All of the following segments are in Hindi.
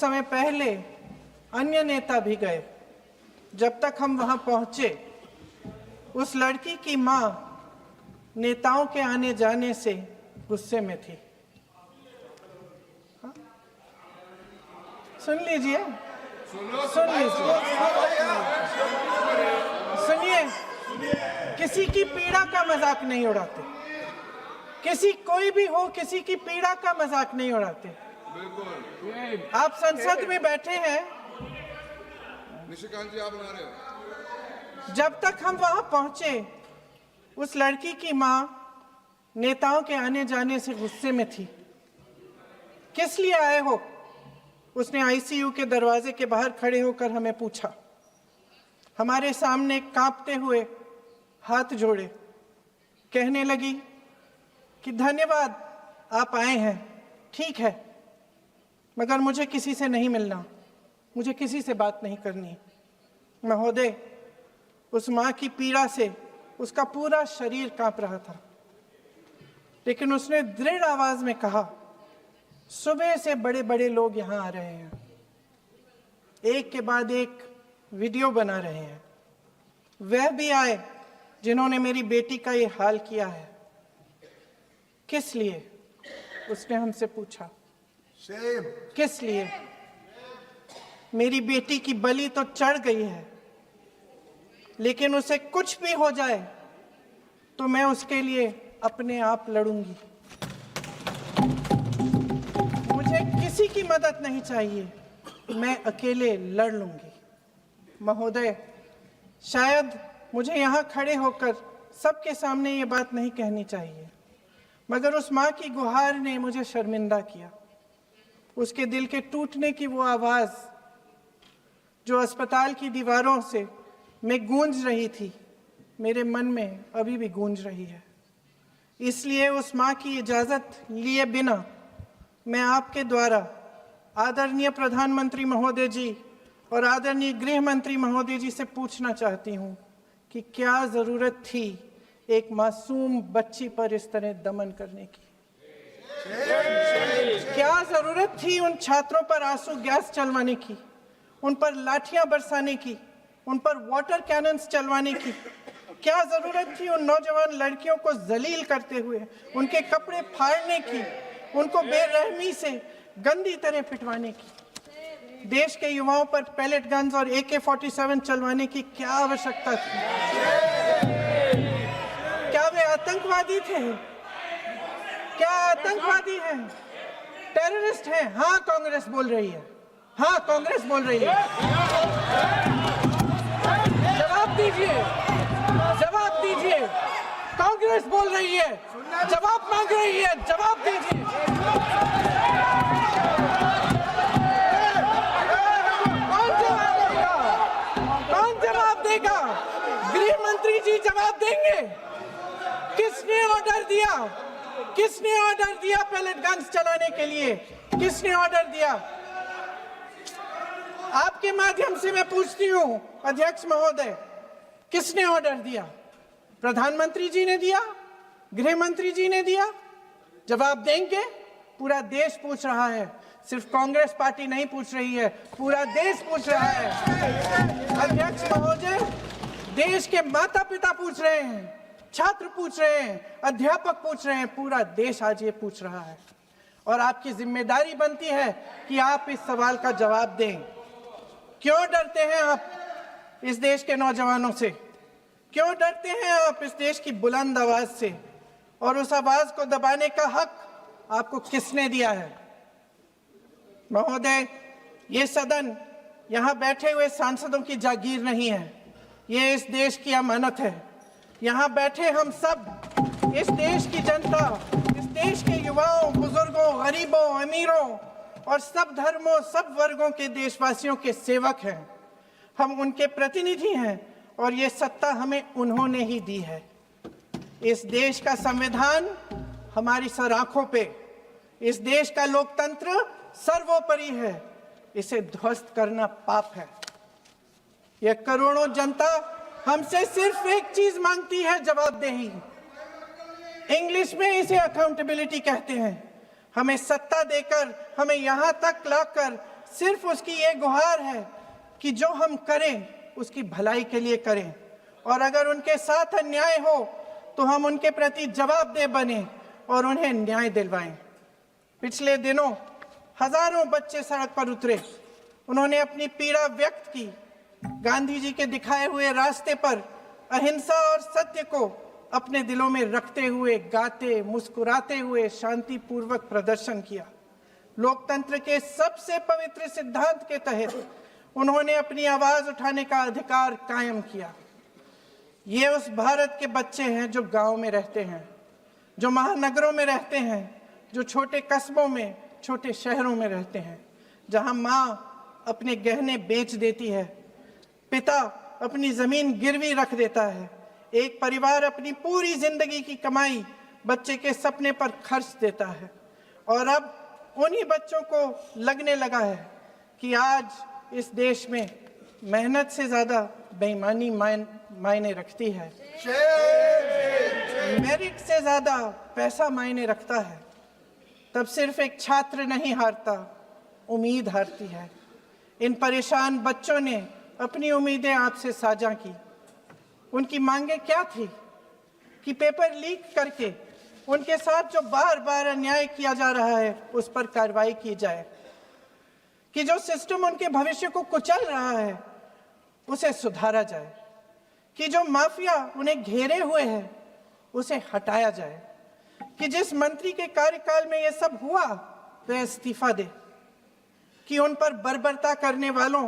समय पहले अन्य नेता भी गए। जब तक हम वहां पहुंचे, उस लड़की की मां नेताओं के आने जाने से गुस्से में थी। हाँ? सुन लीजिए, सुनिए, किसी की पीड़ा का मजाक नहीं उड़ाते। कोई भी हो, किसी की पीड़ा का मजाक नहीं उड़ाते। आप संसद में बैठे हैं, निशिकांत जी आप बना रहे हो। जब तक हम वहां पहुंचे, उस लड़की की मां नेताओं के आने जाने से गुस्से में थी। किस लिए आए हो? उसने आईसीयू के दरवाजे के बाहर खड़े होकर हमें पूछा। हमारे सामने कांपते हुए हाथ जोड़े कहने लगी कि धन्यवाद, आप आए हैं, ठीक है, मगर मुझे किसी से नहीं मिलना, मुझे किसी से बात नहीं करनी। महोदय, उस मां की पीड़ा से उसका पूरा शरीर कांप रहा था, लेकिन उसने दृढ़ आवाज में कहा, सुबह से बड़े बड़े लोग यहां आ रहे हैं, एक के बाद एक वीडियो बना रहे हैं। वह भी आए जिन्होंने मेरी बेटी का ये हाल किया है। किस लिए? उसने हमसे पूछा। किस लिए? मेरी बेटी की बलि तो चढ़ गई है, लेकिन उसे कुछ भी हो जाए तो मैं उसके लिए अपने आप लड़ूंगी। मुझे किसी की मदद नहीं चाहिए, मैं अकेले लड़ लूंगी। महोदय, शायद मुझे यहाँ खड़े होकर सबके सामने ये बात नहीं कहनी चाहिए, मगर उस माँ की गुहार ने मुझे शर्मिंदा किया। उसके दिल के टूटने की वो आवाज़ जो अस्पताल की दीवारों से में गूंज रही थी, मेरे मन में अभी भी गूंज रही है। इसलिए उस माँ की इजाज़त लिए बिना मैं आपके द्वारा आदरणीय प्रधानमंत्री महोदय जी और आदरणीय गृह मंत्री महोदय जी से पूछना चाहती हूँ कि क्या ज़रूरत थी एक मासूम बच्ची पर इस तरह दमन करने की? क्या ज़रूरत थी उन छात्रों पर आंसू गैस चलवाने की, उन पर लाठियां बरसाने की, उन पर वाटर कैनन्स चलवाने की? क्या ज़रूरत थी उन नौजवान लड़कियों को जलील करते हुए उनके कपड़े फाड़ने की, उनको बेरहमी से गंदी तरह पिटवाने की? देश के युवाओं पर पैलेट गन्स और AK-47 चलवाने की क्या आवश्यकता थी? क्या वे आतंकवादी थे? क्या आतंकवादी हैं? टेररिस्ट हैं? हाँ, कांग्रेस बोल रही है। हाँ, कांग्रेस बोल रही है। जवाब दीजिए, जवाब दीजिए। कांग्रेस बोल रही है, जवाब मांग रही है, जवाब दीजिए। गृह मंत्री जी जवाब देंगे। किसने ऑर्डर दिया? किसने ऑर्डर दिया पैलेट गन्स चलाने के लिए? किसने ऑर्डर दिया? आपके माध्यम से मैं पूछती हूं अध्यक्ष महोदय, किसने ऑर्डर दिया? प्रधानमंत्री जी ने दिया? गृह मंत्री जी ने दिया? जवाब देंगे? पूरा देश पूछ रहा है, सिर्फ कांग्रेस पार्टी नहीं पूछ रही है, पूरा देश पूछ रहा है। अध्यक्ष महोदय, देश के माता पिता पूछ रहे हैं, छात्र पूछ रहे हैं, अध्यापक पूछ रहे हैं, पूरा देश आज ये पूछ रहा है। और आपकी जिम्मेदारी बनती है कि आप इस सवाल का जवाब दें। क्यों डरते हैं आप इस देश के नौजवानों से? क्यों डरते हैं आप इस देश की बुलंद आवाज से? और उस आवाज को दबाने का हक आपको किसने दिया है? महोदय, ये सदन यहाँ बैठे हुए सांसदों की जागीर नहीं है, ये इस देश की अमानत है। यहाँ बैठे हम सब इस देश की जनता, इस देश के युवाओं, बुजुर्गों, गरीबों, अमीरों और सब धर्मों, सब वर्गों के देशवासियों के सेवक हैं। हम उनके प्रतिनिधि हैं और ये सत्ता हमें उन्होंने ही दी है। इस देश का संविधान हमारी सर आंखों पे, इस देश का लोकतंत्र सर्वोपरि है, इसे ध्वस्त करना पाप है। यह करोड़ों जनता हमसे सिर्फ एक चीज मांगती है, जवाबदेही। इंग्लिश में इसे अकाउंटेबिलिटी कहते हैं। हमें सत्ता देकर, हमें यहां तक लाकर सिर्फ उसकी ये गुहार है कि जो हम करें उसकी भलाई के लिए करें, और अगर उनके साथ अन्याय हो तो हम उनके प्रति जवाबदेह बने और उन्हें न्याय दिलवाएं। पिछले दिनों हजारों बच्चे सड़क पर उतरे, उन्होंने अपनी पीड़ा व्यक्त की। गांधी जी के दिखाए हुए रास्ते पर अहिंसा और सत्य को अपने दिलों में रखते हुए गाते मुस्कुराते हुए शांतिपूर्वक प्रदर्शन किया। लोकतंत्र के सबसे पवित्र सिद्धांत के तहत उन्होंने अपनी आवाज उठाने का अधिकार कायम किया। ये उस भारत के बच्चे हैं जो गांव में रहते हैं, जो महानगरों में रहते हैं, जो छोटे कस्बों में, छोटे शहरों में रहते हैं, जहां माँ अपने गहने बेच देती है, पिता अपनी जमीन गिरवी रख देता है, एक परिवार अपनी पूरी जिंदगी की कमाई बच्चे के सपने पर खर्च देता है। और अब उन्हीं बच्चों को लगने लगा है कि आज इस देश में मेहनत से ज्यादा बेईमानी मायने रखती है, मेरिट से ज्यादा पैसा मायने रखता है। तब सिर्फ एक छात्र नहीं हारता, उम्मीद हारती है। इन परेशान बच्चों ने अपनी उम्मीदें आपसे साझा की। उनकी मांगे क्या थी? कि पेपर लीक करके उनके साथ जो बार बार अन्याय किया जा रहा है उस पर कार्रवाई की जाए, कि जो सिस्टम उनके भविष्य को कुचल रहा है उसे सुधारा जाए, कि जो माफिया उन्हें घेरे हुए है उसे हटाया जाए, कि जिस मंत्री के कार्यकाल में यह सब हुआ वह इस्तीफा दे, कि उन पर बर्बरता करने वालों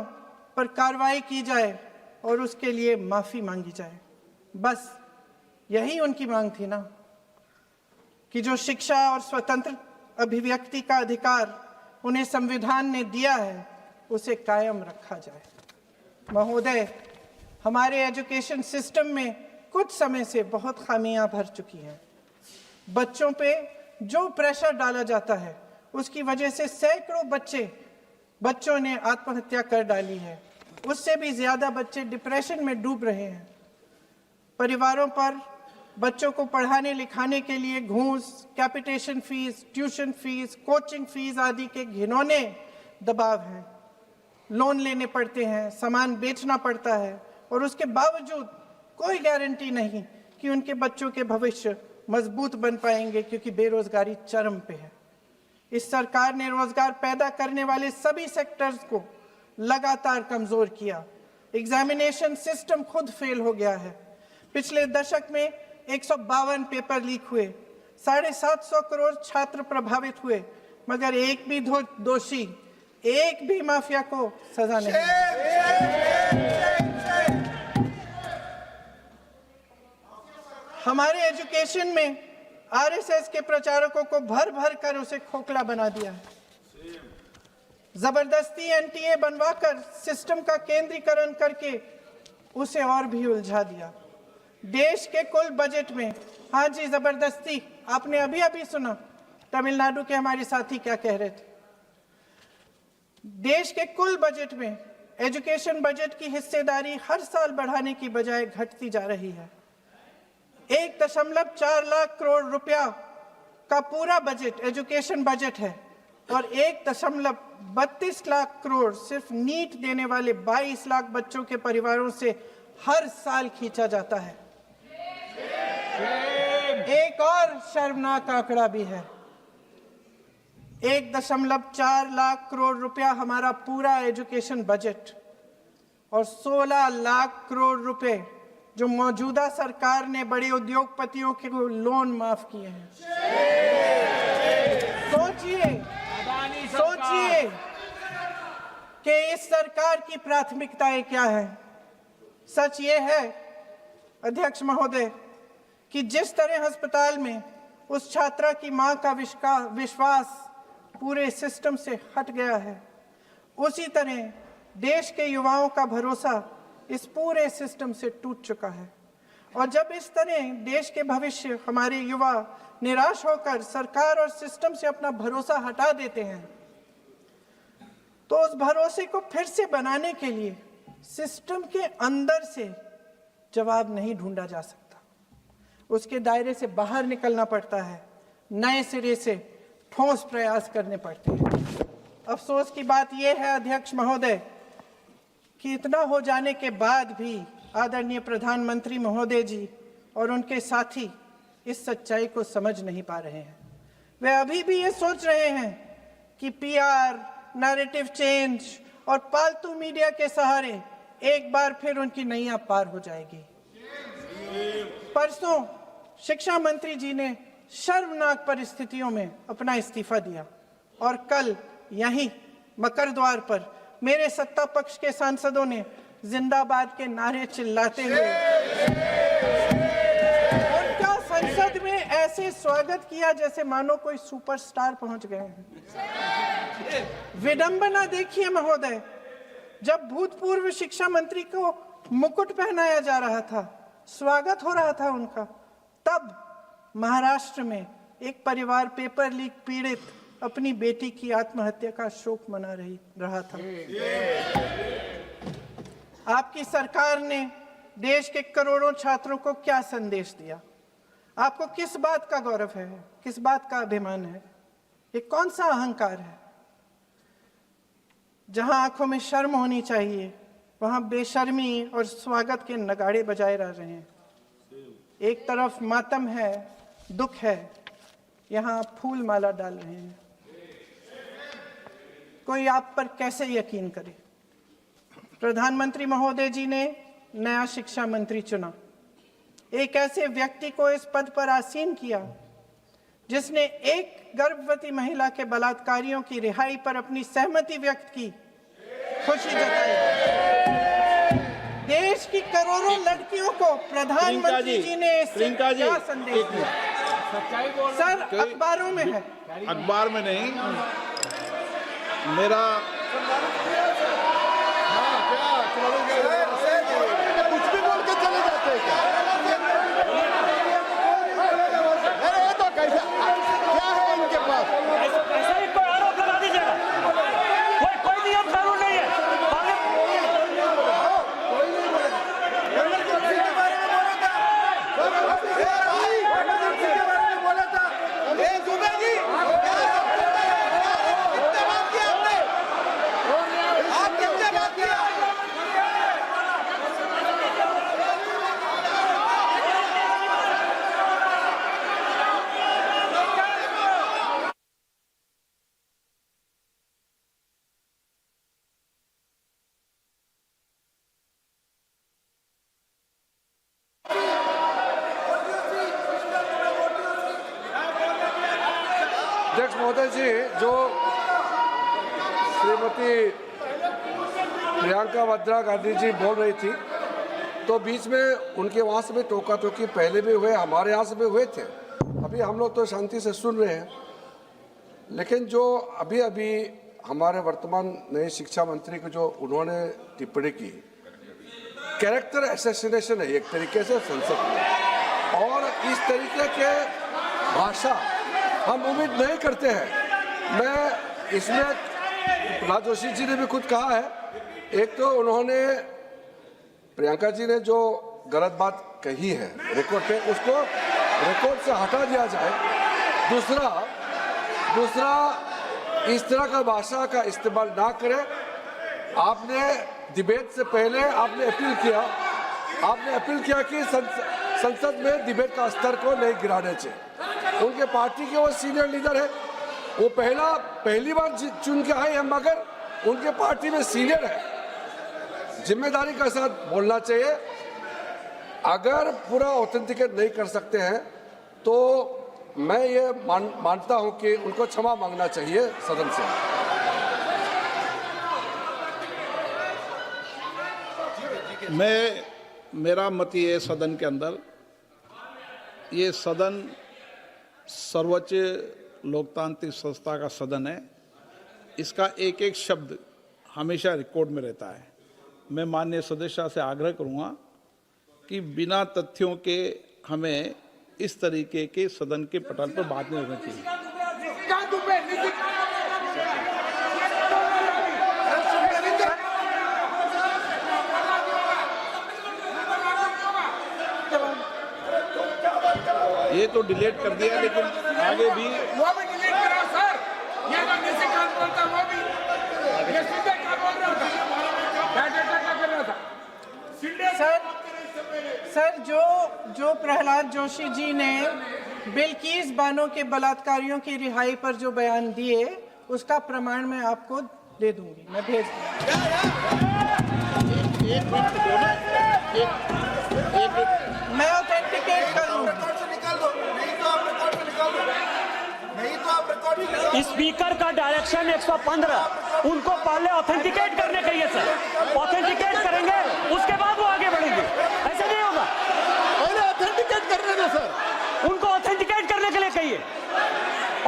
पर कार्रवाई की जाए और उसके लिए माफी मांगी जाए। बस यही उनकी मांग थी ना, कि जो शिक्षा और स्वतंत्र अभिव्यक्ति का अधिकार उन्हें संविधान ने दिया है उसे कायम रखा जाए। महोदय, हमारे एजुकेशन सिस्टम में कुछ समय से बहुत खामियां भर चुकी हैं। बच्चों पे जो प्रेशर डाला जाता है उसकी वजह से सैकड़ों बच्चों ने आत्महत्या कर डाली है। उससे भी ज्यादा बच्चे डिप्रेशन में डूब रहे हैं। परिवारों पर बच्चों को पढ़ाने लिखाने के लिए घूस, capitation fees, tuition fees, coaching fees आदि के घिनौने दबाव हैं। लोन लेने पड़ते हैं, सामान बेचना पड़ता है और उसके बावजूद कोई गारंटी नहीं कि उनके बच्चों के भविष्य मजबूत बन पाएंगे, क्योंकि बेरोजगारी चरम पे है। इस सरकार ने रोजगार पैदा करने वाले सभी सेक्टर्स को लगातार कमजोर किया। एग्जामिनेशन सिस्टम खुद फेल हो गया है। पिछले दशक में 152 पेपर लीक हुए, 750 करोड़ छात्र प्रभावित हुए, मगर एक भी दोषी, एक भी माफिया को सजा नहीं। हमारे एजुकेशन में आरएसएस के प्रचारकों को भर भर कर उसे खोखला बना दिया है। जबरदस्ती एनटीए बनवाकर सिस्टम का केंद्रीकरण करके उसे और भी उलझा दिया। देश के कुल बजट में, हाँ जी जबरदस्ती, आपने अभी अभी सुना तमिलनाडु के हमारे साथी क्या कह रहे थे। देश के कुल बजट में एजुकेशन बजट की हिस्सेदारी हर साल बढ़ाने की बजाय घटती जा रही है। 1.4 लाख करोड़ रुपया का पूरा बजट एजुकेशन बजट है और 1.32 लाख करोड़ सिर्फ नीट देने वाले 22 लाख बच्चों के परिवारों से हर साल खींचा जाता है। एक और शर्मनाक आंकड़ा भी है। 1.4 लाख करोड़ रुपया हमारा पूरा एजुकेशन बजट और 16 लाख करोड़ रुपए जो मौजूदा सरकार ने बड़े उद्योगपतियों के लोन माफ किए हैं। सोचिए कि इस सरकार की प्राथमिकताएं क्या है। सच ये है अध्यक्ष महोदय कि जिस तरह अस्पताल में उस छात्रा की मां का विश्वास पूरे सिस्टम से हट गया है, उसी तरह देश के युवाओं का भरोसा इस पूरे सिस्टम से टूट चुका है। और जब इस तरह देश के भविष्य, हमारे युवा निराश होकर सरकार और सिस्टम से अपना भरोसा हटा देते हैं, तो उस भरोसे को फिर से बनाने के लिए सिस्टम के अंदर से जवाब नहीं ढूंढा जा सकता। उसके दायरे से बाहर निकलना पड़ता है, नए सिरे से ठोस प्रयास करने पड़ते हैं। अफसोस की बात यह है अध्यक्ष महोदय कि इतना हो जाने के बाद भी आदरणीय प्रधानमंत्री महोदय जी और उनके साथी इस सच्चाई को समझ नहीं पा रहे हैं। वे अभी भी ये सोच रहे हैं कि पीआर, नैरेटिव चेंज और पालतू मीडिया के सहारे एक बार फिर उनकी नैया पार हो जाएगी। परसों शिक्षा मंत्री जी ने शर्मनाक परिस्थितियों में अपना इस्तीफा दिया और कल यहीं मकर द्वार पर मेरे सत्ता पक्ष के सांसदों ने जिंदाबाद के नारे चिल्लाते हुए उनका संसद में ऐसे स्वागत किया जैसे मानो कोई सुपरस्टार पहुंच गए हैं। विडंबना देखिए महोदय, जब भूतपूर्व शिक्षा मंत्री को मुकुट पहनाया जा रहा था, स्वागत हो रहा था उनका, तब महाराष्ट्र में एक परिवार पेपर लीक पीड़ित अपनी बेटी की आत्महत्या का शोक मना रहा था। आपकी सरकार ने देश के करोड़ों छात्रों को क्या संदेश दिया? आपको किस बात का गौरव है, किस बात का अभिमान है? ये कौन सा अहंकार है? जहां आंखों में शर्म होनी चाहिए वहां बेशर्मी और स्वागत के नगाड़े बजाए रह रहे हैं। एक तरफ मातम है, दुख है, यहां आप फूल माला डाल रहे हैं। कोई आप पर कैसे यकीन करे? प्रधानमंत्री महोदय जी ने नया शिक्षा मंत्री चुना, एक ऐसे व्यक्ति को इस पद पर आसीन किया जिसने एक गर्भवती महिला के बलात्कारियों की रिहाई पर अपनी सहमति व्यक्त की, खुशी जताई। देश की करोड़ों लड़कियों को प्रधानमंत्री जी ने इससे क्या संदेश दिया? सर, अखबारों में है। अखबार में नहीं, मेरा कुछ भी बोल के चले जाते हैं क्या? अरे ये तो कैसा क्या है इनके पास? ऐसा ही कोई आरोप लगा दीजिएगा। कोई नियम कानून नहीं है। अध्यक्ष महोदय जी, जो श्रीमती प्रियंका वाड्रा गांधी जी बोल रही थी, तो बीच में उनके वहाँ से भी टोका टोकी पहले भी हुए, हमारे यहाँ से भी हुए थे। अभी हम लोग तो शांति से सुन रहे हैं, लेकिन जो अभी अभी हमारे वर्तमान नए शिक्षा मंत्री को जो उन्होंने टिप्पणी की, कैरेक्टर असैसिनेशन है एक तरीके से संसद में, और इस तरीके के भाषा हम उम्मीद नहीं करते हैं। मैं इसमें प्रहलाद जोशी जी ने भी खुद कहा है, एक तो उन्होंने प्रियंका जी ने जो गलत बात कही है रिकॉर्ड पे, उसको रिकॉर्ड से हटा दिया जाए। दूसरा इस तरह का भाषा का इस्तेमाल ना करें। आपने डिबेट से पहले आपने अपील किया कि संसद में डिबेट का स्तर को नहीं गिराने चाहिए। उनके पार्टी के वो सीनियर लीडर है, वो पहली बार चुन के आए हैं, मगर उनके पार्टी में सीनियर है। जिम्मेदारी के साथ बोलना चाहिए। अगर पूरा ऑथेंटिकेट नहीं कर सकते हैं तो मैं ये मानता हूं कि उनको क्षमा मांगना चाहिए सदन से। मेरा मत ये सदन के अंदर, ये सदन सर्वोच्च लोकतांत्रिक संस्था का सदन है, इसका एक एक शब्द हमेशा रिकॉर्ड में रहता है। मैं माननीय सदस्य से आग्रह करूंगा कि बिना तथ्यों के हमें इस तरीके के सदन के पटल पर बात नहीं होनी चाहिए। ये तो डिलीट कर दिया, लेकिन आगे भी वो भी डिलीट करा सर, ये जो निशिकांत बोलता वो भी प्रहलाद जोशी जी ने बिल्किस बानो के बलात्कारियों की रिहाई पर जो बयान दिए, उसका प्रमाण मैं आपको दे दूंगी, मैं भेज दूंगी। मैं ऑथेंटिकेट कर लूंगी। रिकॉर्ड से निकाल दो, नहीं तो आप रिकॉर्ड से निकाल दो, नहीं तो आप रिकॉर्ड से निकाल दो। स्पीकर का डायरेक्शन 115, उनको पहले ऑथेंटिकेट करने कहिए सर, ऑथेंटिकेट करेंगे उसके बाद वो आगे बढ़ेंगे, ऐसे नहीं होगा। पहले ऑथेंटिकेट करने दो सर। उनको ऑथेंटिकेट करने के लिए कहिए,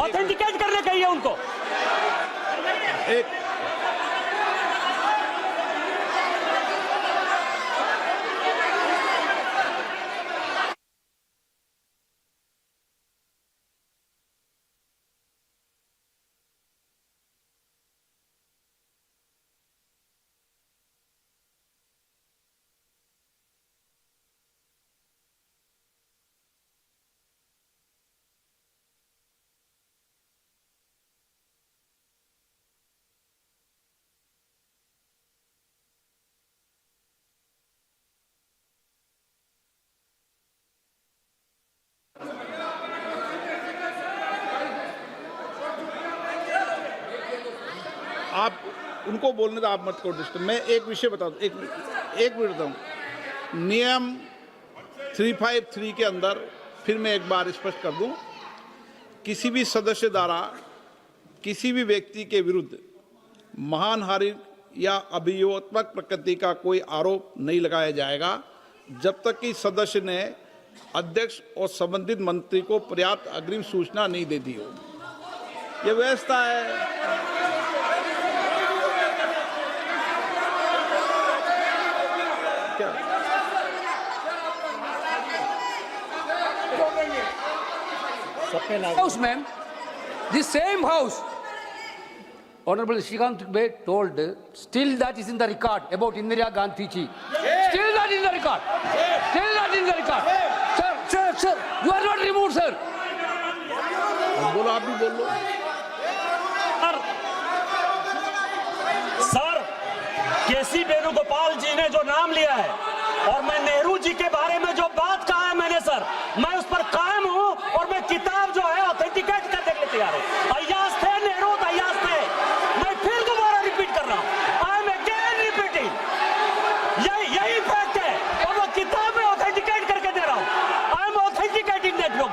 ऑथेंटिकेट करने कहिए उनको। आप उनको बोलने दो, आप मत करो डिस्टर्ब। मैं एक विषय बता दूं, एक मिनट बताऊं। नियम 353 के अंदर फिर मैं एक बार स्पष्ट कर दूं, किसी भी सदस्य द्वारा किसी भी व्यक्ति के विरुद्ध मानहानि या अभियोगात्मक प्रकृति का कोई आरोप नहीं लगाया जाएगा जब तक कि सदस्य ने अध्यक्ष और संबंधित मंत्री को पर्याप्त अग्रिम सूचना नहीं दे दी हो। यह व्यवस्था है। House, ma'am, the same house. Honorable Shrikant Bey told, still that is in the record about Indira Gandhi ji. Still that is in the record. Still that is in the record. Sir, you are not removed, sir. बोलो, आप भी बोल लो। सर, केसी वेणुगोपाल जी ने जो नाम लिया है और मैं नेहरू जी के बारे में जो बात कहा है मैंने सर, मैं उस पर कायम हूं और मैं किताब जो है ऑथेंटिकेट करने के लिए तैयार हूं। अय्याज थे नेहरू, अय्याज थे। मैं फिर दोबारा रिपीट कर रहा हूं, आई एम अगेन रिपीटिंग। यही फैक्ट है और मैं किताब में ऑथेंटिकेट करके दे रहा हूं। I am authenticating that book.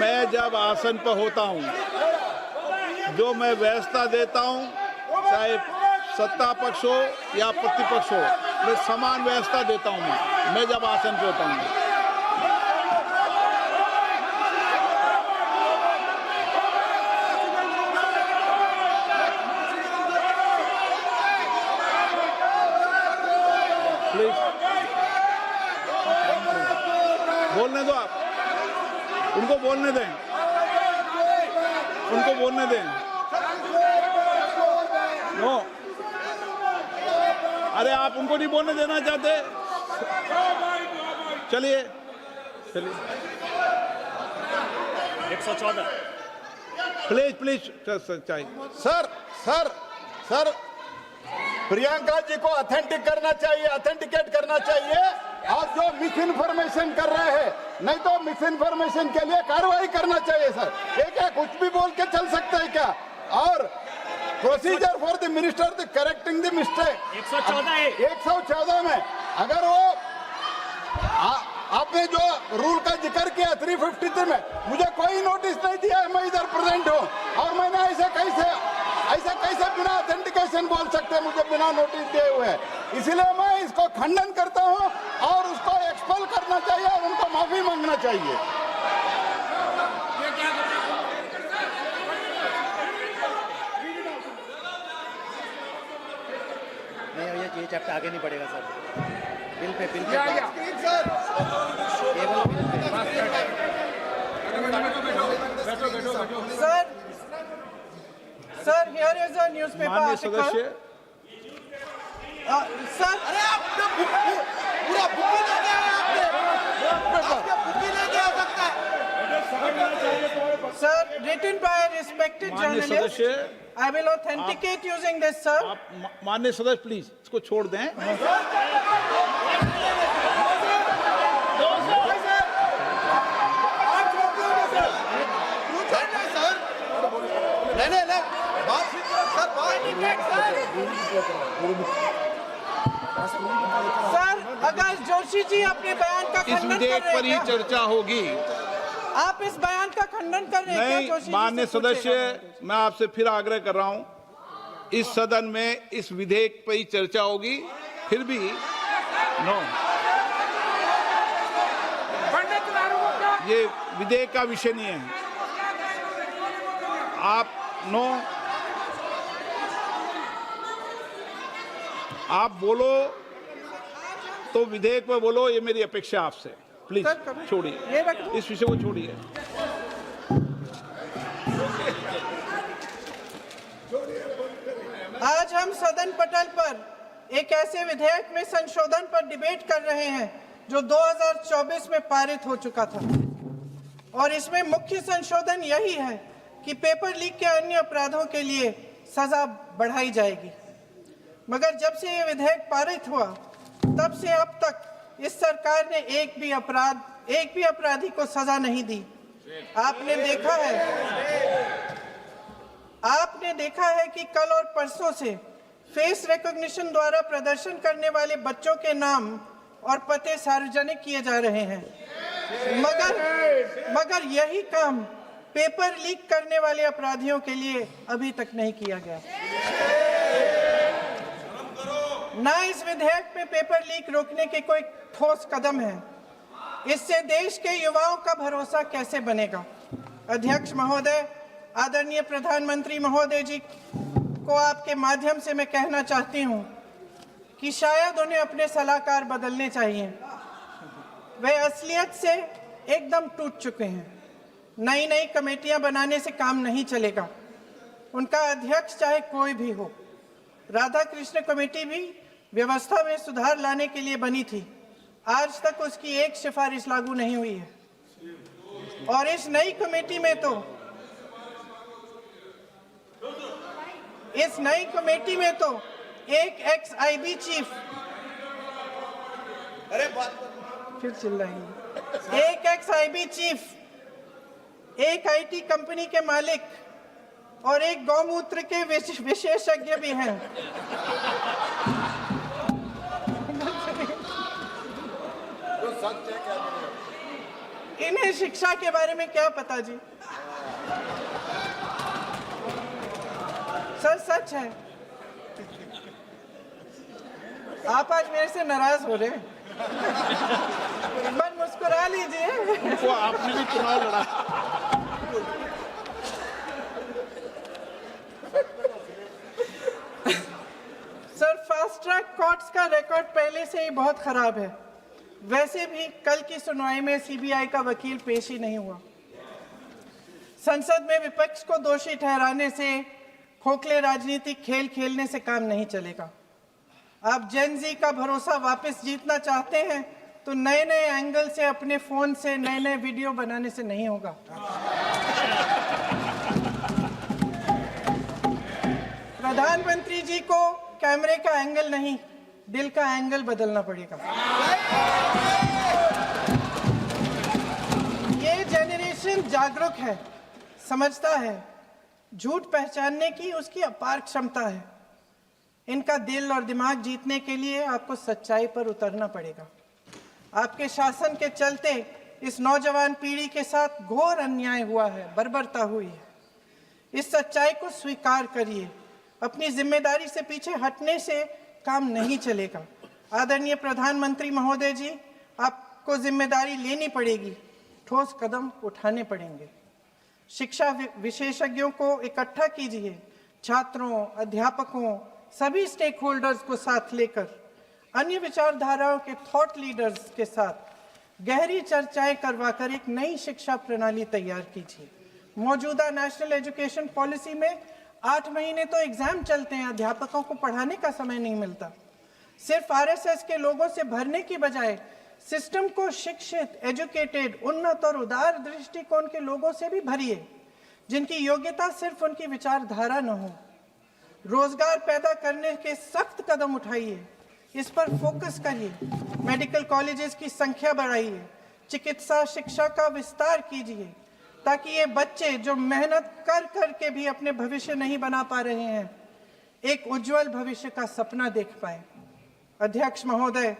मैं जब आसन पर होता हूं, जो मैं व्यवस्था देता हूं, चाहे सत्ता पक्ष हो या प्रतिपक्ष हो, मैं समान व्यवस्था देता हूं। मैं जब आसन पर होता हूं, प्लीज बोलने दो, आप उनको बोलने दें, उनको बोलने दें। नो, अरे आप उनको नहीं बोलने देना चाहते? चलिए 114 please sir sir sir Priyanka ji को ऑथेंटिक करना चाहिए, ऑथेंटिकेट करना चाहिए। और जो मिस इन्फॉर्मेशन कर रहे हैं, नहीं तो मिस इन्फॉर्मेशन के लिए कार्रवाई करना चाहिए सर। ये क्या कुछ भी बोल के चल सकते हैं क्या? और procedure for the minister the correcting the mistake 114 में अगर वो आपने जो रूल का जिक्र किया 353 में, मुझे कोई नोटिस नहीं दिया है, मैं इधर प्रेजेंट हूँ और मैंने ऐसे कैसे बिना ऑथेंटिकेशन बोल सकते हैं, मुझे बिना नोटिस दिए हुए। इसलिए मैं इसको खंडन करता हूं और उसको एक्सपेल करना चाहिए और उनको माफी मांगना चाहिए। नहीं, ये चैप्टर आगे नहीं बढ़ेगा सर। बिल पे केवल bill pay Sir, here is a newspaper माननीय article. सदस्य, Sir, sir, written by a respected माननीय journalist. सदस्य, I will authenticate using this, sir. आप माननीय सदस्य प्लीज इसको छोड़ दें। सर, अगर जोशी जी अपने बयान का इस खंडन कर विधेयक रहे पर ही हैं क्या? चर्चा होगी। आप इस बयान का खंडन कर रहे हैं क्या नहीं, जोशी जी? माननीय से पूछेगा। सदस्य, मैं आपसे फिर आग्रह कर रहा हूं, इस सदन में इस विधेयक पर ही चर्चा होगी। फिर भी नो, ये विधेयक का विषय नहीं है। आप नो, आप बोलो तो विधेयक पर बोलो, ये मेरी अपेक्षा है आपसे। प्लीज सर, कभी- छोड़िए, ये रख दो। इस विषय को छोड़िए। आज हम सदन पटल पर एक ऐसे विधेयक में संशोधन पर डिबेट कर रहे हैं जो 2024 में पारित हो चुका था और इसमें मुख्य संशोधन यही है कि पेपर लीक के अन्य अपराधों के लिए सजा बढ़ाई जाएगी। मगर जब से ये विधेयक पारित हुआ तब से अब तक इस सरकार ने एक भी अपराधी को सजा नहीं दी। आपने देखा है कि कल और परसों से फेस रिकॉग्निशन द्वारा प्रदर्शन करने वाले बच्चों के नाम और पते सार्वजनिक किए जा रहे हैं, मगर यही काम पेपर लीक करने वाले अपराधियों के लिए अभी तक नहीं किया गया। ना इस विधेयक में पेपर लीक रोकने के कोई ठोस कदम है। इससे देश के युवाओं का भरोसा कैसे बनेगा? अध्यक्ष महोदय, आदरणीय प्रधानमंत्री महोदय जी को आपके माध्यम से मैं कहना चाहती हूं कि शायद उन्हें अपने सलाहकार बदलने चाहिए। वे असलियत से एकदम टूट चुके हैं। नई नई कमेटियां बनाने से काम नहीं चलेगा। उनका अध्यक्ष चाहे कोई भी हो। राधा कृष्ण कमेटी भी व्यवस्था में सुधार लाने के लिए बनी थी। आज तक उसकी एक सिफारिश लागू नहीं हुई है और इस नई कमेटी में तो एक एक्स-आईबी चीफ, फिर चिल्लाएंगे, एक एक्स-आईबी चीफ, एक आईटी कंपनी के मालिक और एक गौमूत्र के विशेषज्ञ भी हैं। इन्हें शिक्षा के बारे में क्या पता जी? सर, सच है। आप आज मेरे से नाराज हो रहे हैं। एक बार मुस्कुरा लीजिए। वो आपने भी चुनाव लड़ा। सर, फास्ट ट्रैक कोर्ट्स का रिकॉर्ड पहले से ही बहुत खराब है। वैसे भी कल की सुनवाई में सीबीआई का वकील पेश ही नहीं हुआ। संसद में विपक्ष को दोषी ठहराने से, खोखले राजनीतिक खेल खेलने से काम नहीं चलेगा। आप जेन जी का भरोसा वापस जीतना चाहते हैं तो नए नए एंगल से अपने फोन से नए नए वीडियो बनाने से नहीं होगा। प्रधानमंत्री जी को कैमरे का एंगल नहीं, दिल का एंगल बदलना पड़ेगा। ये जेनरेशन जागरूक है, समझता है, झूठ पहचानने की उसकी अपार क्षमता है। इनका दिल और दिमाग जीतने के लिए आपको सच्चाई पर उतरना पड़ेगा। आपके शासन के चलते इस नौजवान पीढ़ी के साथ घोर अन्याय हुआ है, बर्बरता हुई है। इस सच्चाई को स्वीकार करिए। अपनी जिम्मेदारी से पीछे हटने से काम नहीं चलेगा। आदरणीय प्रधानमंत्री महोदय जी, आपको जिम्मेदारी लेनी पड़ेगी, ठोस कदम उठाने पड़ेंगे। शिक्षा विशेषज्ञों को इकट्ठा कीजिए, छात्रों, अध्यापकों, सभी स्टेक होल्डर्स को साथ लेकर अन्य विचारधाराओं के थॉट लीडर्स के साथ गहरी चर्चाएं करवाकर एक नई शिक्षा प्रणाली तैयार कीजिए। मौजूदा नेशनल एजुकेशन पॉलिसी में 8 महीने तो एग्जाम चलते हैं, अध्यापकों को पढ़ाने का समय नहीं मिलता। सिर्फ आरएसएस के लोगों से भरने की बजाय सिस्टम को शिक्षित, एजुकेटेड, उन्नत और उदार दृष्टिकोण के लोगों से भी भरिए, जिनकी योग्यता सिर्फ उनकी विचारधारा न हो। रोजगार पैदा करने के सख्त कदम उठाइए, इस पर फोकस करिए। मेडिकल कॉलेजेस की संख्या बढ़ाइए, चिकित्सा शिक्षा का विस्तार कीजिए, ताकि ये बच्चे जो मेहनत कर कर के भी अपने भविष्य नहीं बना पा रहे हैं, एक उज्जवल भविष्य का सपना देख पाए। अध्यक्ष महोदय,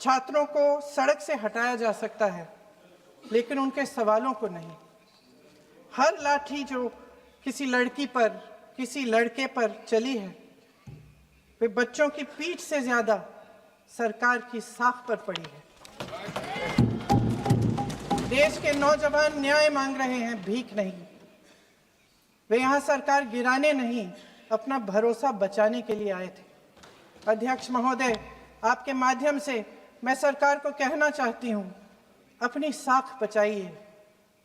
छात्रों को सड़क से हटाया जा सकता है, लेकिन उनके सवालों को नहीं। हर लाठी जो किसी लड़की पर, किसी लड़के पर चली है, वे बच्चों की पीठ से ज्यादा सरकार की साख पर पड़ी है। देश के नौजवान न्याय मांग रहे हैं, भीख नहीं। वे यहाँ सरकार गिराने नहीं, अपना भरोसा बचाने के लिए आए थे। अध्यक्ष महोदय, आपके माध्यम से मैं सरकार को कहना चाहती हूँ, अपनी साख बचाइए,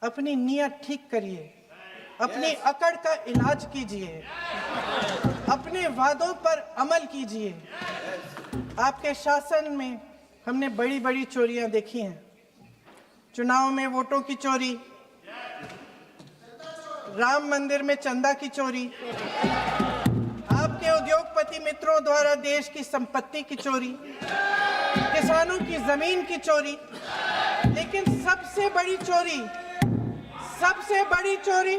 अपनी नीयत ठीक करिए, अपनी अकड़ का इलाज कीजिए, अपने वादों पर अमल कीजिए। आपके शासन में हमने बड़ी बड़ी चोरियां देखी हैं। चुनाव में वोटों की चोरी, राम मंदिर में चंदा की चोरी, आपके उद्योगपति मित्रों द्वारा देश की संपत्ति की चोरी, किसानों की जमीन की चोरी, लेकिन सबसे बड़ी चोरी,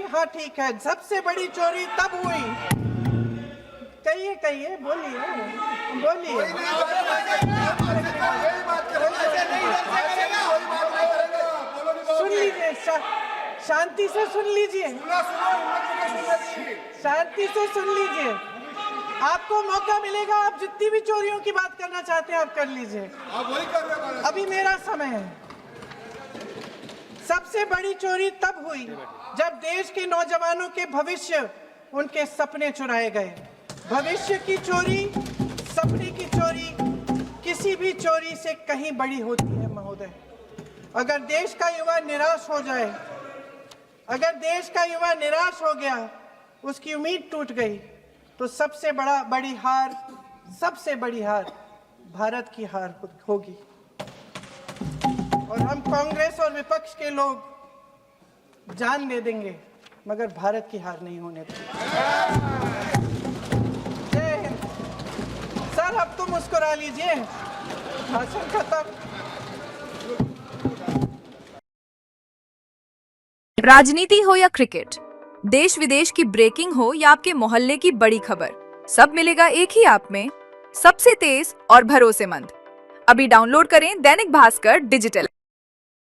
हाँ ठीक है, सबसे बड़ी चोरी तब हुई। कहिए, बोलिए। सुन लीजिए, शांति से सुन लीजिए, शांति से सुन लीजिए। आपको मौका मिलेगा, आप जितनी भी चोरियों की बात करना चाहते हैं आप कर लीजिए, अभी मेरा समय है। सबसे बड़ी चोरी तब हुई जब देश के नौजवानों के भविष्य, उनके सपने चुराए गए। भविष्य की चोरी, सपने की चोरी किसी भी चोरी से कहीं बड़ी होती है महोदय। अगर देश का युवा निराश हो जाए, अगर देश का युवा निराश हो गया, उसकी उम्मीद टूट गई, तो सबसे बड़ी हार भारत की हार होगी। और हम कांग्रेस और विपक्ष के लोग जान दे देंगे, मगर भारत की हार नहीं होने देंगे। जय हिंद। सर, अब तो मुस्कुरा लीजिए, भाषण खत्म। राजनीति हो या क्रिकेट, देश विदेश की ब्रेकिंग हो या आपके मोहल्ले की बड़ी खबर, सब मिलेगा एक ही ऐप में, सबसे तेज और भरोसेमंद। अभी डाउनलोड करें दैनिक भास्कर डिजिटल।